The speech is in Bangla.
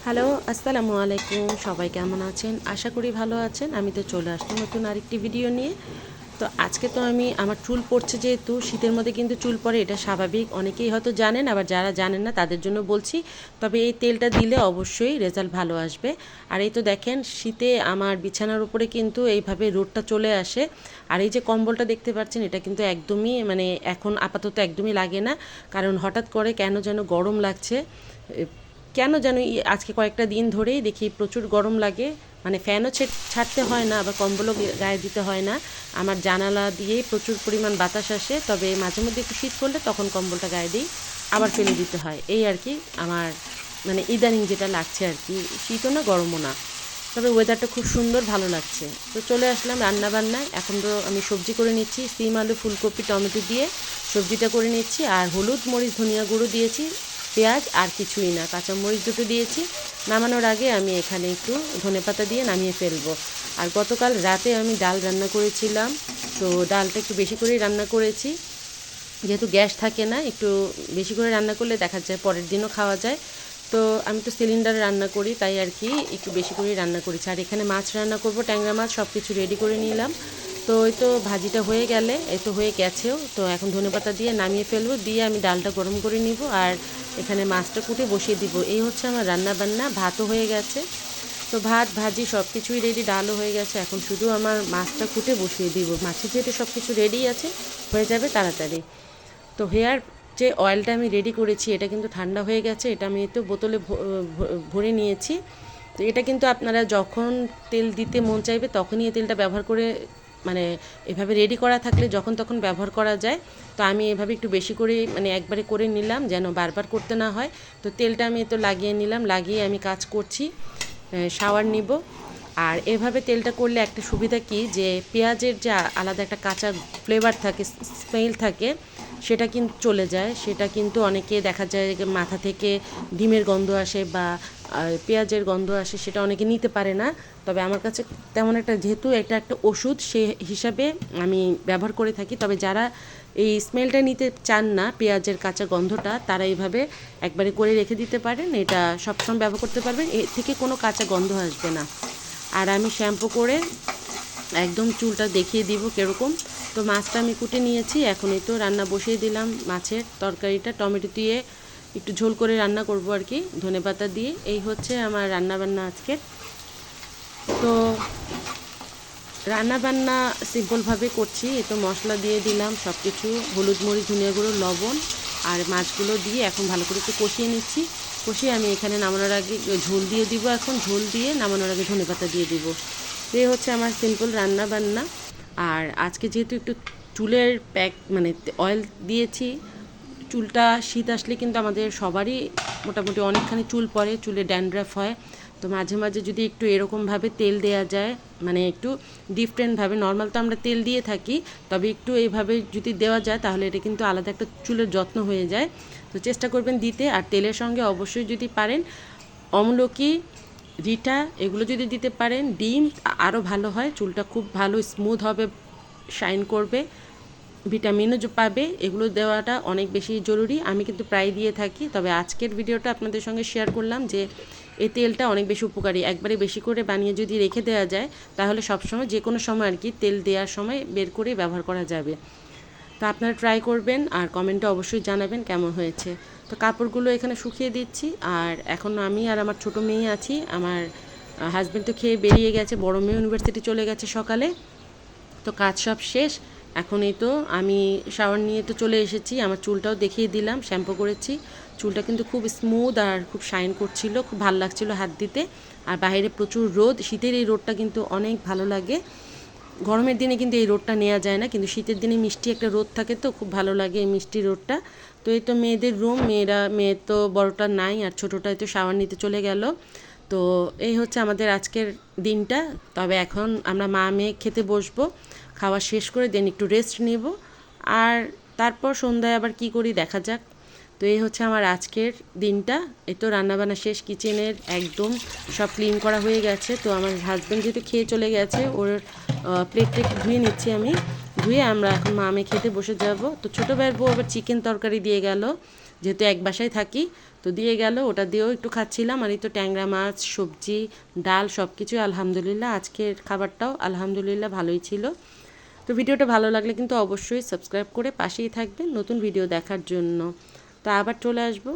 হ্যালো, আসসালামু আলাইকুম। সবাই কেমন আছেন? আশা করি ভালো আছেন। আমি তো চলে আসলাম নতুন আরেকটি ভিডিও নিয়ে। তো আজকে তো আমি আমার চুল পড়ছে, যেহেতু শীতের মধ্যে কিন্তু চুল পড়ে, এটা স্বাভাবিক। অনেকেই হয়তো জানেন, আবার যারা জানেন না তাদের জন্য বলছি। তবে এই তেলটা দিলে অবশ্যই রেজাল্ট ভালো আসবে। আর এই তো দেখেন, শীতে আমার বিছানার উপরে কিন্তু এইভাবে রোদটা চলে আসে। আর এই যে কম্বলটা দেখতে পাচ্ছেন, এটা কিন্তু একদমই এখন আপাতত একদমই লাগে না। কারণ হঠাৎ করে কেন যেন গরম লাগছে। কেন যেন আজকে কয়েকটা দিন ধরেই দেখি প্রচুর গরম লাগে। ফ্যানও ছাড়তে হয় না, আবার কম্বলও গায়ে দিতে হয় না। আমার জানালা দিয়েই প্রচুর পরিমাণ বাতাস আসে। তবে মাঝে মধ্যে একটু শীত করলে তখন কম্বলটা গায়ে দিই, আবার ফেলে দিতে হয়। এই আর কি আমার ইদানিং যেটা লাগছে আর কি। শীতও না, গরমও না। তবে ওয়েদারটা খুব সুন্দর, ভালো লাগছে। তো চলে আসলাম রান্নাবান্নায়। এখন তো আমি সবজি করে নিচ্ছি, সিম আলু ফুলকপি টমেটো দিয়ে সবজিটা করে নিচ্ছি। আর হলুদ মরিচ ধনিয়া গুঁড়ো দিয়েছি, পেঁয়াজ আর কিছুই না, কাঁচামরিচ দুটো দিয়েছি। নামানোর আগে আমি এখানে একটু ধনেপাতা দিয়ে নামিয়ে ফেলবো। আর গতকাল রাতে আমি ডাল রান্না করেছিলাম, তো ডালটা একটু বেশি করেই রান্না করেছি। যেহেতু গ্যাস থাকে না, একটু বেশি করে রান্না করলে দেখা যায় পরের দিনও খাওয়া যায়। তো আমি তো সিলিন্ডারে রান্না করি, তাই আর কি একটু বেশি করেই রান্না করেছি। আর এখানে মাছ রান্না করব, ট্যাংরা মাছ, সব কিছু রেডি করে নিলাম। তো ওই তো ভাজিটা হয়ে গেলে, এই তো হয়ে গেছেও, তো এখন ধনেপাতা দিয়ে নামিয়ে ফেলবো, দিয়ে আমি ডালটা গরম করে নিব। আর এখানে মাছটা কুটে বসিয়ে দিব। এই হচ্ছে আমার রান্না বান্না। ভাতও হয়ে গেছে, তো ভাত ভাজি সব কিছুই রেডি, ডালও হয়ে গেছে। এখন শুধু আমার মাছটা কুটে বসিয়ে দিব। মাছের যেহেতু সব কিছু রেডি আছে, হয়ে যাবে তাড়াতাড়ি। তো হেয়ার যে অয়েলটা আমি রেডি করেছি, এটা কিন্তু ঠান্ডা হয়ে গেছে। এটা আমি তো বোতলে ভরে নিয়েছি। তো এটা কিন্তু আপনারা যখন তেল দিতে মন চাইবে তখনই এই তেলটা ব্যবহার করে, মানে এভাবে রেডি করা থাকলে যখন তখন ব্যবহার করা যায়। তো আমি এভাবে একটু বেশি করে একবারে করে নিলাম, যেন বারবার করতে না হয়। তো তেলটা আমি তো লাগিয়ে নিলাম, লাগিয়ে আমি কাজ করছি, শাওয়ার নিব। আর এভাবে তেলটা করলে একটা সুবিধা কি, যে পেঁয়াজের যে আলাদা একটা কাঁচা ফ্লেভার থাকে, স্মেল থাকে, সেটা কিন্তু চলে যায়। সেটা কিন্তু অনেকে দেখা যায় যে মাথা থেকে ডিমের গন্ধ আসে বা পেঁয়াজের গন্ধ আসে, সেটা অনেকে নিতে পারে না। তবে আমার কাছে তেমন একটা, যেহেতু এটা একটা ওষুধ, সে হিসাবে আমি ব্যবহার করে থাকি। তবে যারা এই স্মেলটা নিতে চান না, পেঁয়াজের কাঁচা গন্ধটা, তারা এইভাবে একবারে করে রেখে দিতে পারেন। এটা সবসময় ব্যবহার করতে পারবেন, এর থেকে কোনো কাঁচা গন্ধ আসবে না। আর আমি শ্যাম্পু করে একদম চুলটা দেখিয়ে দিব কীরকম। তো মাছটা আমি কুটে নিয়েছি, এখনই তো রান্না বসিয়ে দিলাম। মাছের তরকারিটা টমেটো দিয়ে একটু ঝোল করে রান্না করব আর কি, ধনেপাতা দিয়ে। এই হচ্ছে আমার রান্নাবান্না আজকে। তো রান্নাবান্না সিম্পলভাবে করছি। এই তো মশলা দিয়ে দিলাম সব কিছু, হলুদ মরিচ ধনিয়া গুঁড়ো লবণ, আর মাছগুলো দিয়ে এখন ভালো করে একটু কষিয়ে নিচ্ছি। কষিয়ে আমি এখানে নামানোর আগে ঝোল দিয়ে দিব। এখন ঝোল দিয়ে নামানোর আগে ধনেপাতা দিয়ে দিব। তো এই হচ্ছে আমার সিম্পল রান্না বান্না। আর আজকে যেহেতু একটু চুলের অয়েল দিয়েছি, চুলটা শীত আসলে কিন্তু আমাদের সবারই মোটামুটি অনেকখানি চুল পড়ে, চুলে ড্যান্ড্রাফ হয়। তো মাঝে মাঝে যদি একটু এরকমভাবে তেল দেওয়া যায়, একটু ডিফারেন্টভাবে, নর্মাল তো আমরা তেল দিয়ে থাকি, তবে একটু এইভাবে যদি দেওয়া যায়, তাহলে এটা কিন্তু আলাদা একটা চুলের যত্ন হয়ে যায়। তো চেষ্টা করবেন দিতে। আর তেলের সঙ্গে অবশ্যই যদি পারেন আমলকি, রিঠা, এগুলো যদি দিতে পারেন, ডিম, আরও ভালো হয়। চুলটা খুব ভালো স্মুথ হবে, শাইন করবে, ভিটামিনও পাবে। এগুলো দেওয়াটা অনেক বেশি জরুরি। আমি কিন্তু প্রায় দিয়ে থাকি। তবে আজকের ভিডিওটা আপনাদের সঙ্গে শেয়ার করলাম যে এই তেলটা অনেক বেশি উপকারী। একবারে বেশি করে বানিয়ে যদি রেখে দেওয়া যায়, তাহলে সবসময় যে কোনো সময় আর কি তেল দেওয়ার সময় বের করে ব্যবহার করা যাবে। তো আপনারা ট্রাই করবেন, আর কমেন্টে অবশ্যই জানাবেন কেমন হয়েছে। তো কাপড়গুলো এখানে শুকিয়ে দিচ্ছি। আর এখন আমি আর আমার ছোটো মেয়ে আছি। আমার হাজব্যান্ড তো খেয়ে বেরিয়ে গেছে, বড় মেয়ে ইউনিভার্সিটি চলে গেছে সকালে। তো কাজ সব শেষ। এখন এই তো আমি শাওয়ার নিয়ে তো চলে এসেছি। আমার চুলটাও দেখিয়ে দিলাম, শ্যাম্পু করেছি। চুলটা কিন্তু খুব স্মুথ আর খুব শাইন করছিল, খুব ভালো লাগছিল হাত দিতে। আর বাইরে প্রচুর রোদ, শীতের এই রোদটা কিন্তু অনেক ভালো লাগে। গরমের দিনে কিন্তু এই রোদটা নেওয়া যায় না, কিন্তু শীতের দিনে মিষ্টি একটা রোদ থাকে, তো খুব ভালো লাগে এই মিষ্টি রোদটা। তো এই তো মেয়েদের রুম, মেয়ে তো বড়টা নাই, আর ছোটোটাই তো শাওয়ার নিতে চলে গেল। তো এই হচ্ছে আমাদের আজকের দিনটা। তবে এখন আমরা মা মেয়ে খেতে বসবো, খাওয়া শেষ করে দেন একটু রেস্ট নেব। আর তারপর সন্ধ্যায় আবার কি করি দেখা যাক। তো এই হচ্ছে আমার আজকের দিনটা। এই তো রান্নাবান্না শেষ, কিচেনের একদম সব ক্লিন করা হয়ে গেছে। তো আমার হাজব্যান্ড যেহেতু খেয়ে চলে গেছে, ওর প্লেটটা একটু ধুয়ে নিচ্ছি আমি। ধুয়ে আমরা এখন মা মেয়ে খেতে বসে যাব। তো ছোটো ভাইয়ের বউ আবার চিকেন তরকারি দিয়ে গেল, যেহেতু এক বাসায় থাকি তো দিয়ে গেল, ওটা দিয়েও একটু খাচ্ছিলাম। আর এই তো ট্যাংরা মাছ, সবজি, ডাল সব কিছুই আলহামদুলিল্লাহ, আজকের খাবারটাও আলহামদুলিল্লাহ ভালোই ছিল। তো ভিডিওটা ভালো লাগলে কিন্তু অবশ্যই সাবস্ক্রাইব করে পাশেই থাকবেন নতুন ভিডিও দেখার জন্য। তো আবার চলে আসবো